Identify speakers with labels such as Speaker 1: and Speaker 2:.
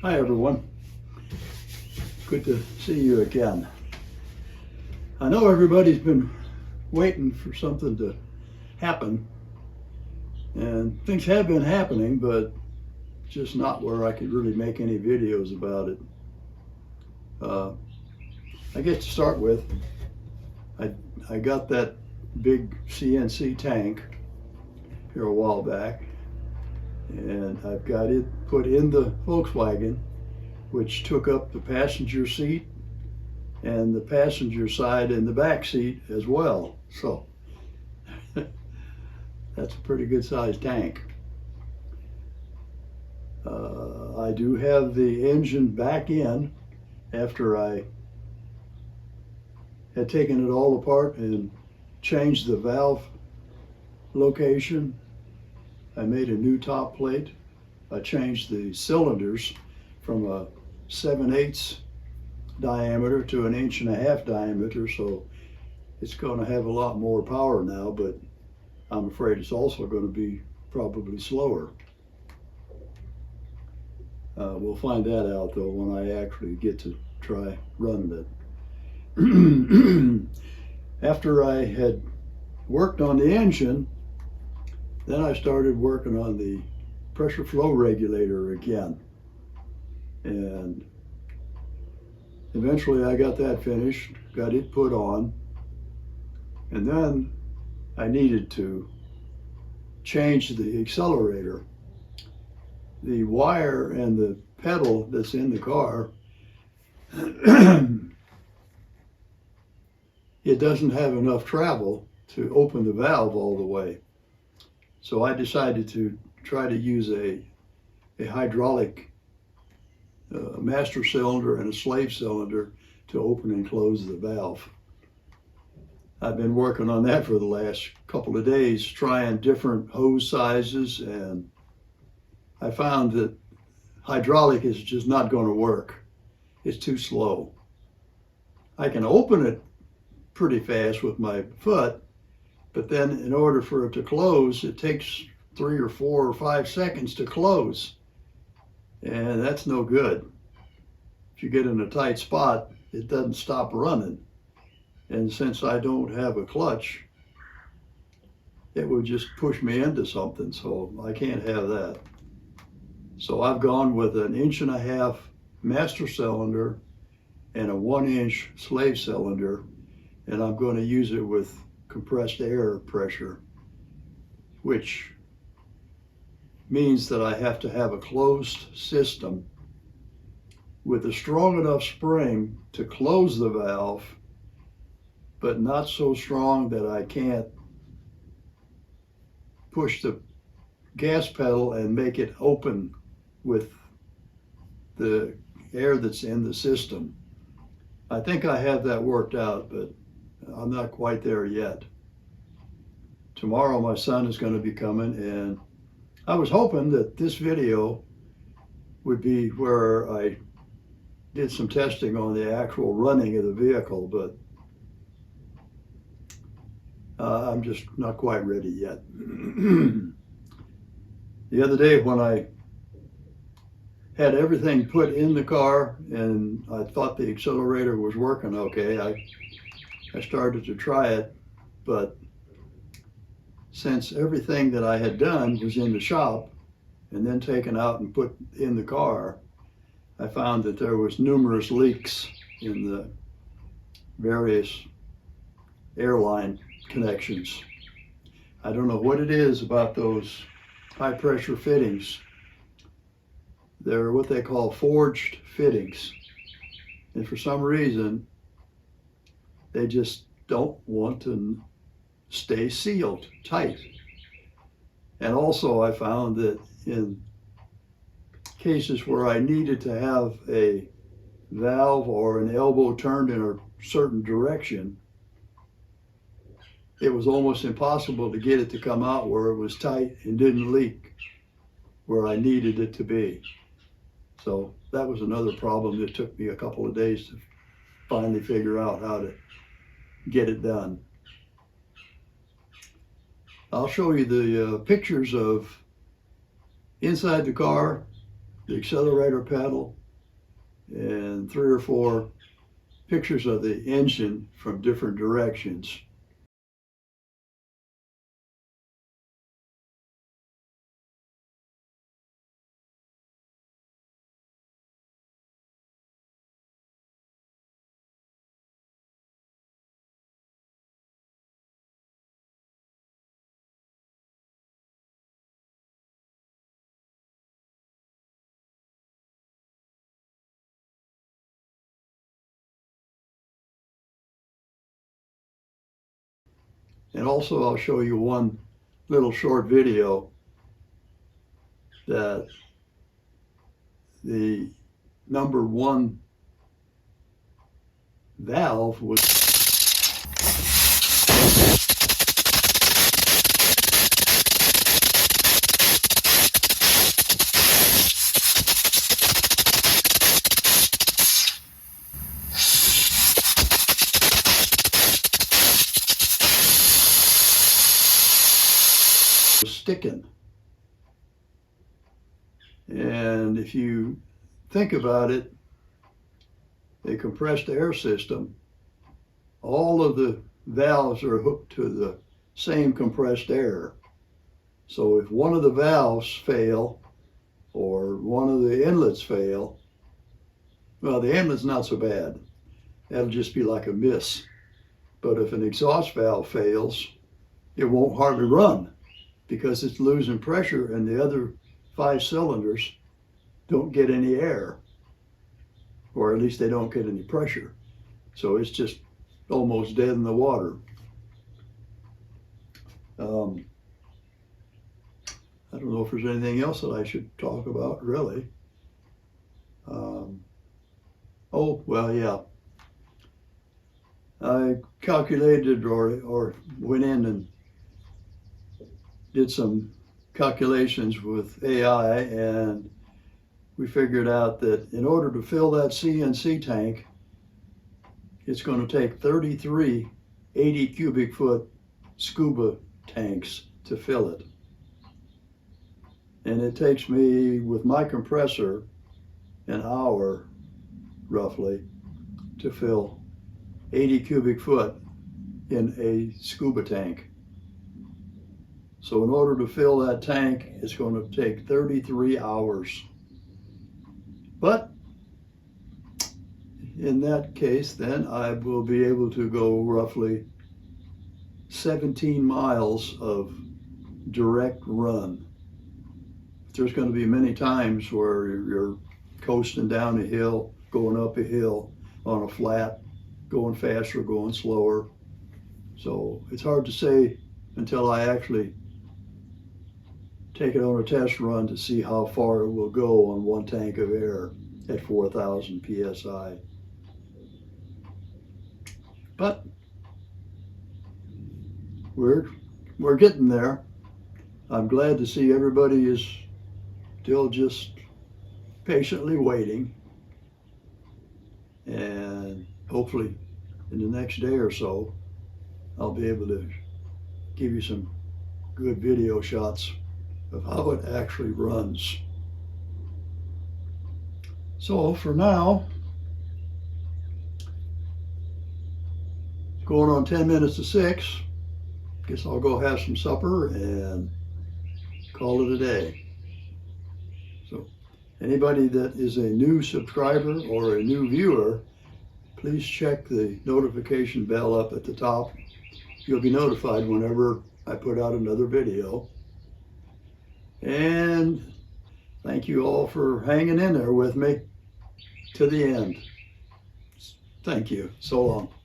Speaker 1: Hi everyone, good to see you again. I know everybody's been waiting for something to happen, and things have been happening, but just not where I could really make any videos about it. I guess to start with, I got that big CNC tank here a while back, and I've got it put in the Volkswagen, which took up the passenger seat and the passenger side and the back seat as well. So that's a pretty good sized tank. I do have the engine back in after I had taken it all apart and changed the valve location. I made a new top plate. I changed the cylinders from a 7/8 diameter to an 1.5 inch diameter, so it's going to have a lot more power now, but I'm afraid it's also going to be probably slower. We'll find that out though when I actually get to try running it. After I had worked on the engine, then I started working on the pressure flow regulator again. And eventually I got that finished, got it put on, and then I needed to change the accelerator. The wire and the pedal that's in the car, it doesn't have enough travel to open the valve all the way. So I decided to try to use a hydraulic master cylinder and a slave cylinder to open and close the valve. I've been working on that for the last couple of days, trying different hose sizes, and I found that hydraulic is just not going to work. It's too slow. I can open it pretty fast with my foot, but then in order for it to close, it takes 3 or 4 or 5 seconds to close. And that's no good. If you get in a tight spot, it doesn't stop running. And since I don't have a clutch, it would just push me into something, so I can't have that. So I've gone with an 1.5 inch master cylinder and a 1 inch slave cylinder, and I'm going to use it with compressed air pressure, which means that I have to have a closed system with a strong enough spring to close the valve, but not so strong that I can't push the gas pedal and make it open with the air that's in the system. I think I have that worked out, but I'm not quite there yet. Tomorrow my son is going to be coming, and I was hoping that this video would be where I did some testing on the actual running of the vehicle, but I'm just not quite ready yet. The other day when I had everything put in the car and I thought the accelerator was working okay, I started to try it, but since everything that I had done was in the shop and then taken out and put in the car, I found that there was numerous leaks in the various airline connections. I don't know what it is about those high pressure fittings. They're what they call forged fittings. And for some reason, they just don't want to stay sealed tight. And also I found that in cases where I needed to have a valve or an elbow turned in a certain direction, it was almost impossible to get it to come out where it was tight and didn't leak where I needed it to be. So that was another problem that took me a couple of days to finally figure out how to get it done. I'll show you the pictures of inside the car the accelerator pedal, and 3 or 4 pictures of the engine from different directions. And also I'll show you one little short video that the number 1 valve was sticking. And if you think about it, a compressed air system, all of the valves are hooked to the same compressed air. So if one of the valves fail or one of the inlets fail, well, the inlet's not so bad. That'll just be like a miss. But if an exhaust valve fails, it won't hardly run because it's losing pressure and the other 5 cylinders don't get any air, or at least they don't get any pressure. So it's just almost dead in the water. I don't know if there's anything else that I should talk about, really. Oh, well, yeah. I calculated or went in and did some calculations with AI, and we figured out that in order to fill that CNC tank, it's going to take 33 80 cubic foot scuba tanks to fill it. And it takes me, with my compressor, an hour roughly to fill 80 cubic foot in a scuba tank. So in order to fill that tank, it's going to take 33 hours. But in that case, then I will be able to go roughly 17 miles of direct run. There's going to be many times where you're coasting down a hill, going up a hill on a flat, going faster, going slower. So it's hard to say until I actually take it on a test run to see how far it will go on one tank of air at 4,000 psi. But we're getting there. I'm glad to see everybody is still just patiently waiting, and hopefully in the next day or so I'll be able to give you some good video shots of how it actually runs. So for now, going on 10 minutes to 6, guess I'll go have some supper and call it a day. So anybody that is a new subscriber or a new viewer, please check the notification bell up at the top. You'll be notified whenever I put out another video. And thank you all for hanging in there with me to the end. Thank you. So long.